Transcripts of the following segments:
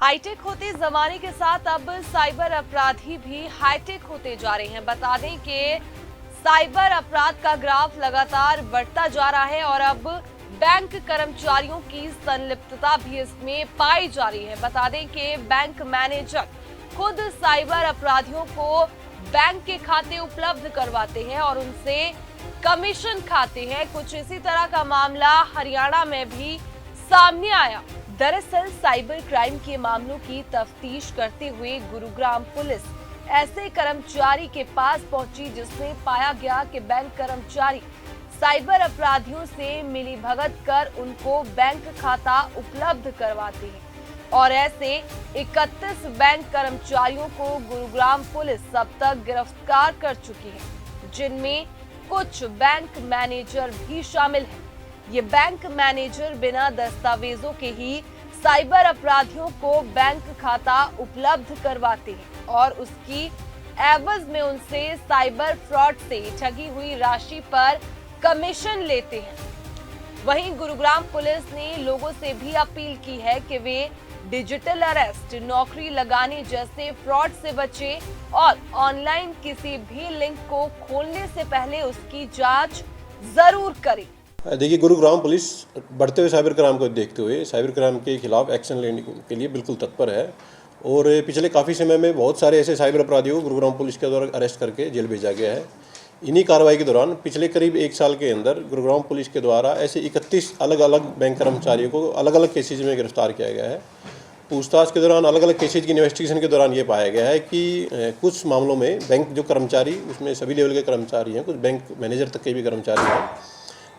Hi tech होते जमाने के साथ अब साइबर अपराधी भी हाईटेक होते जा रहे हैं। बता दें कि साइबर अपराध का ग्राफ लगातार बढ़ता जा रहा है और अब बैंक कर्मचारियों की संलिप्तता भी इसमें पाई जा रही है। बता दें कि बैंक मैनेजर खुद साइबर अपराधियों को बैंक के खाते उपलब्ध करवाते हैं और उनसे कमीशन खाते हैं। कुछ इसी तरह का मामला हरियाणा में भी सामने आया। दरअसल साइबर क्राइम के मामलों की तफ्तीश करते हुए गुरुग्राम पुलिस ऐसे कर्मचारी के पास पहुंची जिसमें पाया गया कि बैंक कर्मचारी साइबर अपराधियों से मिलीभगत कर उनको बैंक खाता उपलब्ध करवाते हैं और ऐसे 31 बैंक कर्मचारियों को गुरुग्राम पुलिस अब तक गिरफ्तार कर चुकी है, जिनमें कुछ बैंक मैनेजर भी शामिल हैं। ये बैंक मैनेजर बिना दस्तावेजों के ही साइबर अपराधियों को बैंक खाता उपलब्ध करवाते हैं और उसकी एवज में उनसे साइबर फ्रॉड से ठगी हुई राशि पर कमीशन लेते हैं। वहीं गुरुग्राम पुलिस ने लोगों से भी अपील की है कि वे डिजिटल अरेस्ट, नौकरी लगाने जैसे फ्रॉड से बचें और ऑनलाइन किसी भी लिंक को खोलने से पहले उसकी जांच जरूर करें। देखिए, गुरुग्राम पुलिस बढ़ते हुए साइबर क्राइम को देखते हुए साइबर क्राइम के खिलाफ एक्शन लेने के लिए बिल्कुल तत्पर है और पिछले काफ़ी समय में बहुत सारे ऐसे साइबर अपराधियों को गुरुग्राम पुलिस के द्वारा अरेस्ट करके जेल भेजा गया है। इन्हीं कार्रवाई के दौरान पिछले करीब 1 साल के अंदर गुरुग्राम पुलिस के द्वारा ऐसे 31 अलग अलग बैंक कर्मचारियों को अलग अलग केसेज में गिरफ्तार किया गया है। पूछताछ के दौरान अलग अलग केसेज की इन्वेस्टिगेशन के दौरान ये पाया गया है कि कुछ मामलों में बैंक जो कर्मचारी, उसमें सभी लेवल के कर्मचारी हैं, कुछ बैंक मैनेजर तक के भी कर्मचारी हैं,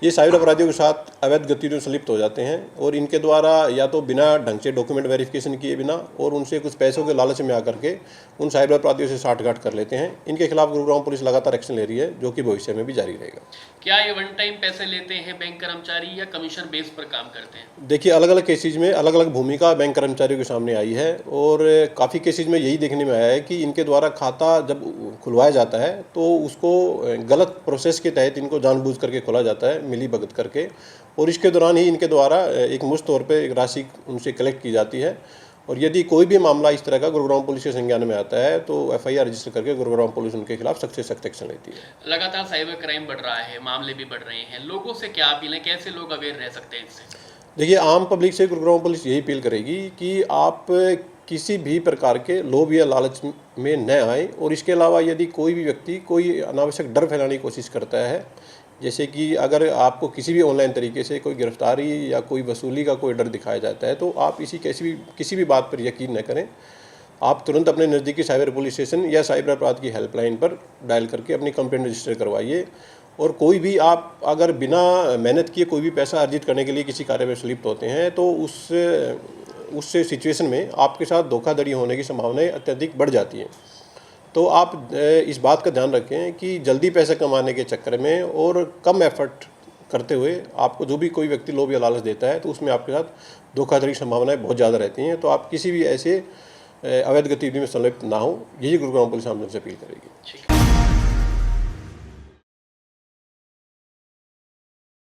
ये साइबर अपराधियों के साथ अवैध गतिविधियों में संलिप्त हो जाते हैं और इनके द्वारा या तो बिना ढंग से डॉक्यूमेंट वेरिफिकेशन किए बिना और उनसे कुछ पैसों के लालच में आकर के उन साइबर अपराधियों से साठगांठ कर लेते हैं। इनके खिलाफ गुरुग्राम पुलिस लगातार एक्शन ले रही है, जो कि भविष्य में भी जारी रहेगा। क्या ये वन टाइम पैसे लेते हैं बैंक कर्मचारी या कमीशन बेस पर काम करते हैं? देखिए, अलग अलग केसेज में अलग अलग भूमिका बैंक कर्मचारियों के सामने आई है और काफ़ी केसेज में यही देखने में आया है कि इनके द्वारा खाता जब खुलवाया जाता है तो उसको गलत प्रोसेस के तहत इनको जानबूझ करके खोला जाता है, मिली भगत करके, और इसके दौरान ही इनके द्वारा एक मुश्त तौर पे एक राशि उनसे कलेक्ट की जाती है। और यदि कोई भी मामला इस तरह का गुरुग्राम पुलिस के संज्ञान में आता है तो FIR रजिस्टर करके गुरुग्राम पुलिस उनके खिलाफ सख्त से सख्त एक्शन लेती है। लगातार साइबर क्राइम बढ़ रहा है, मामले भी बढ़ रहे हैं, लोगों से क्या अपील है, कैसे लोग अवेयर रह सकते हैं इससे? देखिए, आम पब्लिक से गुरुग्राम पुलिस यही अपील करेगी कि आप किसी भी प्रकार के लोभ या लालच में न आए और इसके अलावा यदि कोई भी व्यक्ति कोई अनावश्यक डर फैलाने की कोशिश करता है, जैसे कि अगर आपको किसी भी ऑनलाइन तरीके से कोई गिरफ्तारी या कोई वसूली का कोई डर दिखाया जाता है तो आप किसी भी बात पर यकीन न करें। आप तुरंत अपने नज़दीकी साइबर पुलिस स्टेशन या साइबर अपराध की हेल्पलाइन पर डायल करके अपनी कंप्लेंट रजिस्टर करवाइए। और कोई भी आप अगर बिना मेहनत किए कोई भी पैसा अर्जित करने के लिए किसी कार्य में संलिप्त होते हैं तो उस सिचुएशन में आपके साथ धोखाधड़ी होने की संभावनाएं अत्यधिक बढ़ जाती हैं। तो आप इस बात का ध्यान रखें कि जल्दी पैसे कमाने के चक्कर में और कम एफर्ट करते हुए आपको जो भी कोई व्यक्ति लोभ या लालच देता है तो उसमें आपके साथ धोखाधड़ी की संभावनाएं बहुत ज़्यादा रहती हैं। तो आप किसी भी ऐसे अवैध गतिविधि में संलिप्त ना हो, यही गुरुग्राम पुलिस हम लोग से अपील करेगी।